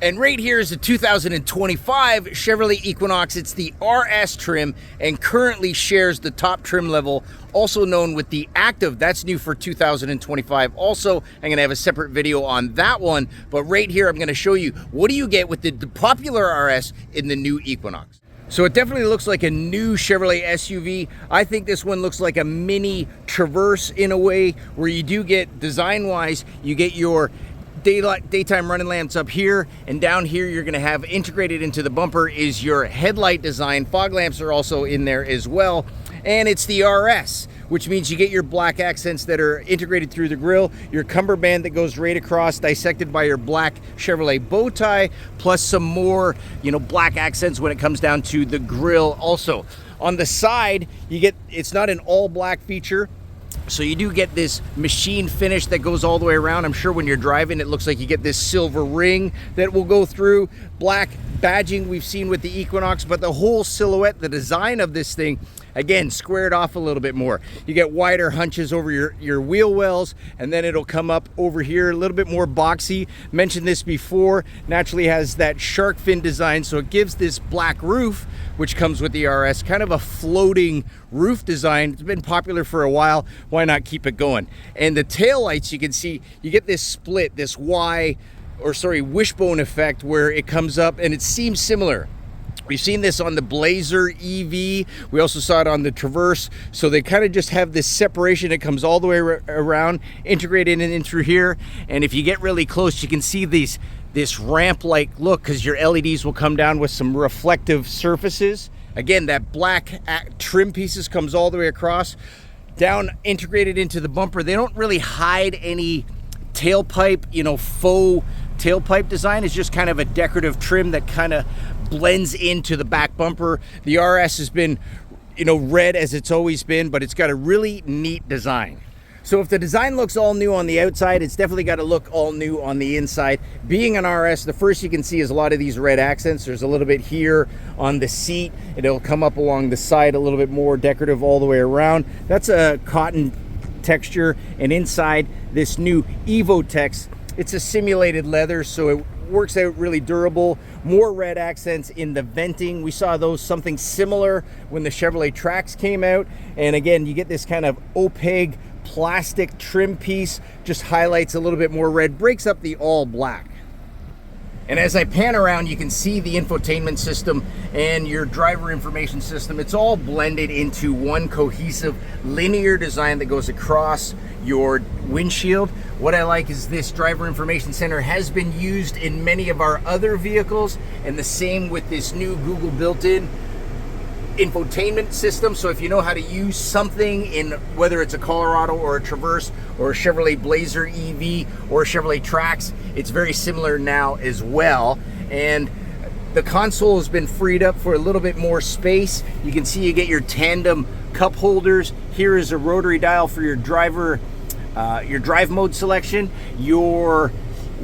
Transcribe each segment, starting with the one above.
And right here is a 2025 Chevrolet Equinox. It's the RS trim and currently shares the top trim level, also known with the Activ. That's new for 2025. Also, I'm gonna have a separate video on that one, but right here I'm gonna show you what do you get with the popular RS in the new Equinox. So it definitely looks like a new Chevrolet SUV. I think this one looks like a mini Traverse in a way, where you do get, design-wise, you get your daytime running lamps up here, and down here you're going to have integrated into the bumper is your headlight design. Fog lamps are also in there as well, and it's the RS, which means you get your black accents that are integrated through the grille, your cummerbund that goes right across, dissected by your black Chevrolet bow tie, plus some more, black accents when it comes down to the grille. Also on the side, you get, it's not an all black feature, so you do get this machine finish that goes all the way around. I'm sure when you're driving, it looks like you get this silver ring that will go through. Black badging we've seen with the Equinox, but the whole silhouette, the design of this thing, again, squared off a little bit more. You get wider hunches over your wheel wells, and then it'll come up over here a little bit more boxy. Mentioned this before, naturally has that shark fin design, so it gives this black roof, which comes with the RS, kind of a floating roof design. It's been popular for a while. Why not keep it going? And the taillights, you can see, you get this split, this wishbone effect, where it comes up and it seems similar. We've seen this on the Blazer EV. We also saw it on the Traverse. So they kind of just have this separation. It comes all the way around, integrated in through here. And if you get really close, you can see this ramp-like look, because your LEDs will come down with some reflective surfaces. Again, that black trim pieces comes all the way across, down, integrated into the bumper. They don't really hide any tailpipe, faux tailpipe design. It's just kind of a decorative trim that kind of blends into the back bumper. The RS has been, red as it's always been, but it's got a really neat design. So if the design looks all new on the outside, it's definitely got to look all new on the inside. Being an RS, the first you can see is a lot of these red accents. There's a little bit here on the seat. It'll come up along the side a little bit more decorative all the way around. That's a cotton texture. And inside this new EvoTex, it's a simulated leather, so it works out really durable. More red accents in the venting. We saw those, something similar when the Chevrolet Trax came out. And again, you get this kind of opaque plastic trim piece, just highlights a little bit more red, breaks up the all black. And as I pan around, you can see the infotainment system and your driver information system. It's all blended into one cohesive linear design that goes across your windshield. What I like is this driver information center has been used in many of our other vehicles, and the same with this new Google built-in infotainment system. So if you know how to use something in, whether it's a Colorado or a Traverse or a Chevrolet Blazer EV or a Chevrolet Trax, it's very similar now as well. And the console has been freed up for a little bit more space. You can see you get your tandem cup holders. Here is a rotary dial for your drive mode selection. Your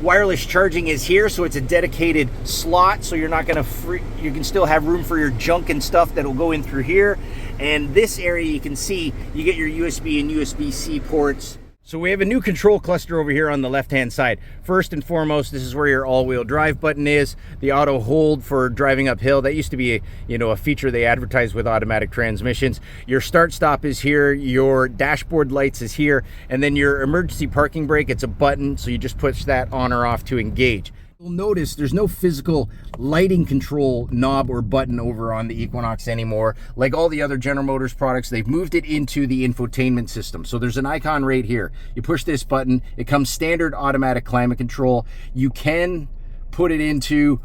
wireless charging is here, so it's a dedicated slot, so you're not going to you can still have room for your junk and stuff that'll go in through here. And this area, you can see you get your USB and USB-C ports. So we have a new control cluster over here on the left-hand side. First and foremost, this is where your all-wheel drive button is. The auto hold for driving uphill. That used to be a feature they advertised with automatic transmissions. Your start-stop is here. Your dashboard lights is here. And then your emergency parking brake, it's a button, so you just push that on or off to engage. You'll notice there's no physical lighting control knob or button over on the Equinox anymore. Like all the other General Motors products, they've moved it into the infotainment system. So there's an icon right here. You push this button, it comes standard automatic climate control. You can put it into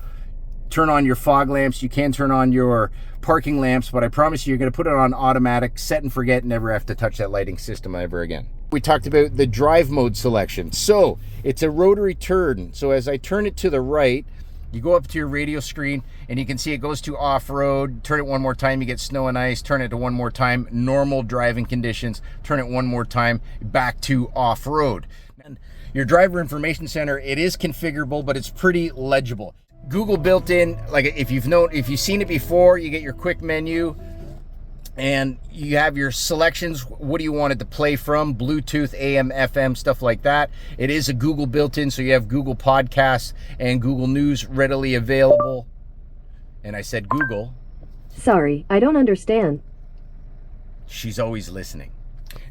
turn on your fog lamps, you can turn on your parking lamps, but I promise you're going to put it on automatic, set and forget, never have to touch that lighting system ever again. We talked about the drive mode selection. So it's a rotary turn. So as I turn it to the right, you go up to your radio screen and you can see it goes to off-road. Turn it one more time, you get snow and ice. Turn it to one more time, normal driving conditions. Turn it one more time, back to off-road. And your driver information center, it is configurable, but it's pretty legible. Google built in, like if you've seen it before, you get your quick menu. And you have your selections. What do you want it to play from? Bluetooth, AM, FM, stuff like that. It is a Google built-in, so you have Google Podcasts and Google News readily available. And I said Google. Sorry, I don't understand. She's always listening.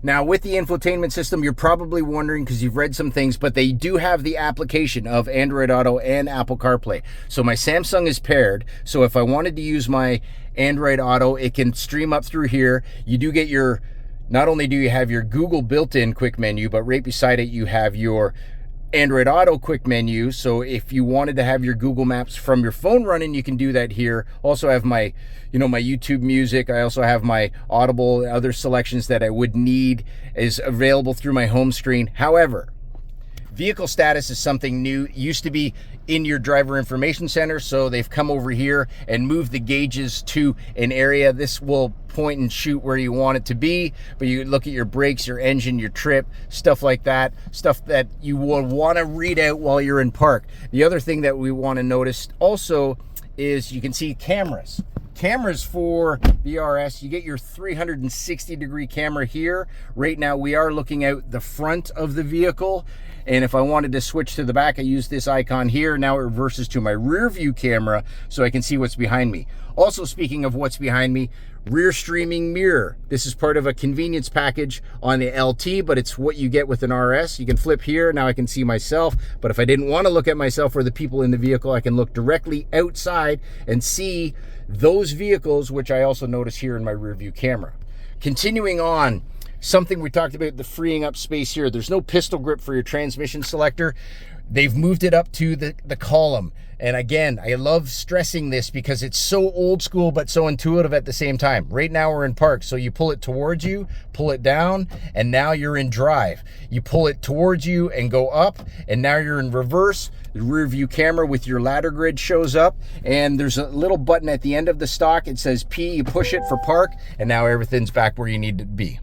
Now, with the infotainment system, you're probably wondering, because you've read some things, but they do have the application of Android Auto and Apple CarPlay. So my Samsung is paired, so if I wanted to use my Android Auto, it can stream up through here. You do get your, not only do you have your Google built-in quick menu, but right beside it you have your Android Auto quick menu. So if you wanted to have your Google Maps from your phone running, you can do that here. Also have my, my YouTube music. I also have my Audible, other selections that I would need is available through my home screen. However, vehicle status is something new. It used to be in your driver information center, so they've come over here and moved the gauges to an area. This will point and shoot where you want it to be, but you look at your brakes, your engine, your trip, stuff like that, stuff that you will want to read out while you're in park. The other thing that we want to notice also is you can see cameras. Cameras for the RS, you get your 360-degree camera here. Right now we are looking out the front of the vehicle, and if I wanted to switch to the back, I use this icon here. Now it reverses to my rear view camera so I can see what's behind me. Also, speaking of what's behind me, rear streaming mirror. This is part of a convenience package on the LT, but it's what you get with an RS. You can flip here, now I can see myself, but if I didn't want to look at myself or the people in the vehicle, I can look directly outside and see those vehicles, which I also notice here in my rear view camera. Continuing on, something we talked about, the freeing up space here. There's no pistol grip for your transmission selector. They've moved it up to the column. And again, I love stressing this because it's so old school, but so intuitive at the same time. Right now we're in park, so you pull it towards you, pull it down, and now you're in drive. You pull it towards you and go up, and now you're in reverse. The rear view camera with your ladder grid shows up, and there's a little button at the end of the stock. It says P, you push it for park, and now everything's back where you need to be.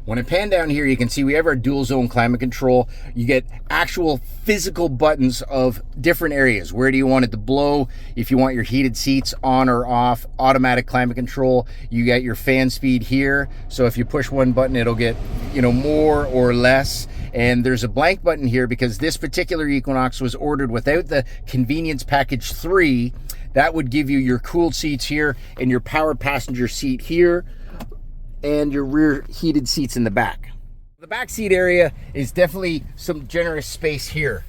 When I pan down here, you can see we have our dual zone climate control. You get actual physical buttons of different areas. Where do you want it to blow? If you want your heated seats on or off, automatic climate control. You get your fan speed here. So if you push one button, it'll get, more or less. And there's a blank button here because this particular Equinox was ordered without the convenience package 3. That would give you your cooled seats here and your power passenger seat here, and your rear heated seats in the back. The back seat area is definitely some generous space here.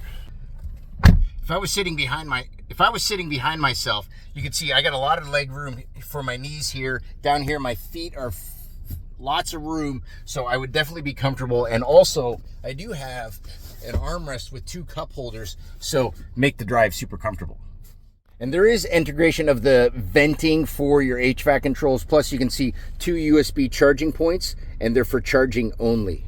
If I was sitting behind myself, you can see I got a lot of leg room for my knees here. Down here, my feet are lots of room, so I would definitely be comfortable. And also, I do have an armrest with 2 cup holders, so make the drive super comfortable. And there is integration of the venting for your HVAC controls. Plus you can see 2 USB charging points, and they're for charging only.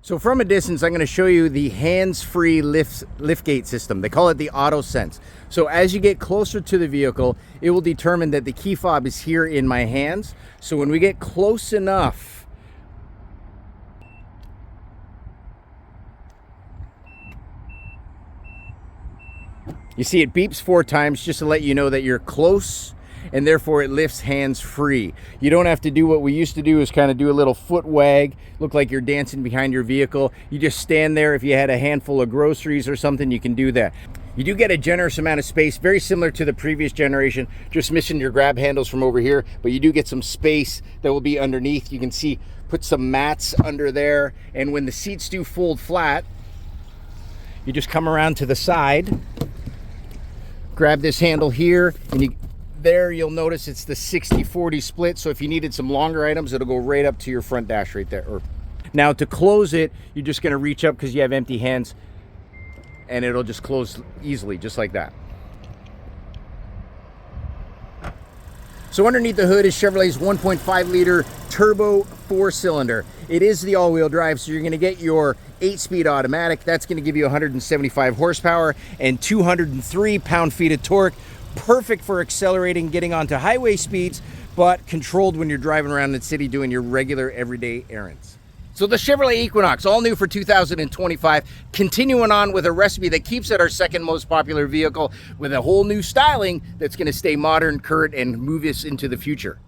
So from a distance, I'm going to show you the hands-free liftgate system. They call it the AutoSense. So as you get closer to the vehicle, it will determine that the key fob is here in my hands. So when we get close enough, you see it beeps 4 times just to let you know that you're close, and therefore it lifts hands free. You don't have to do what we used to do, is kind of do a little foot wag, look like you're dancing behind your vehicle. You just stand there. If you had a handful of groceries or something, you can do that. You do get a generous amount of space, very similar to the previous generation, just missing your grab handles from over here, but you do get some space that will be underneath. You can see, put some mats under there, and when the seats do fold flat, you just come around to the side, grab this handle here, and you'll notice it's the 60-40 split. So if you needed some longer items, it'll go right up to your front dash right there. Now to close it, you're just going to reach up because you have empty hands, and it'll just close easily, just like that. So underneath the hood is Chevrolet's 1.5 liter turbo 4-cylinder. It is the all-wheel drive, so you're going to get your 8-speed automatic. That's going to give you 175 horsepower and 203 pound-feet of torque. Perfect for accelerating, getting onto highway speeds, but controlled when you're driving around the city doing your regular everyday errands. So the Chevrolet Equinox, all new for 2025, continuing on with a recipe that keeps it our second most popular vehicle with a whole new styling that's going to stay modern, current, and move us into the future.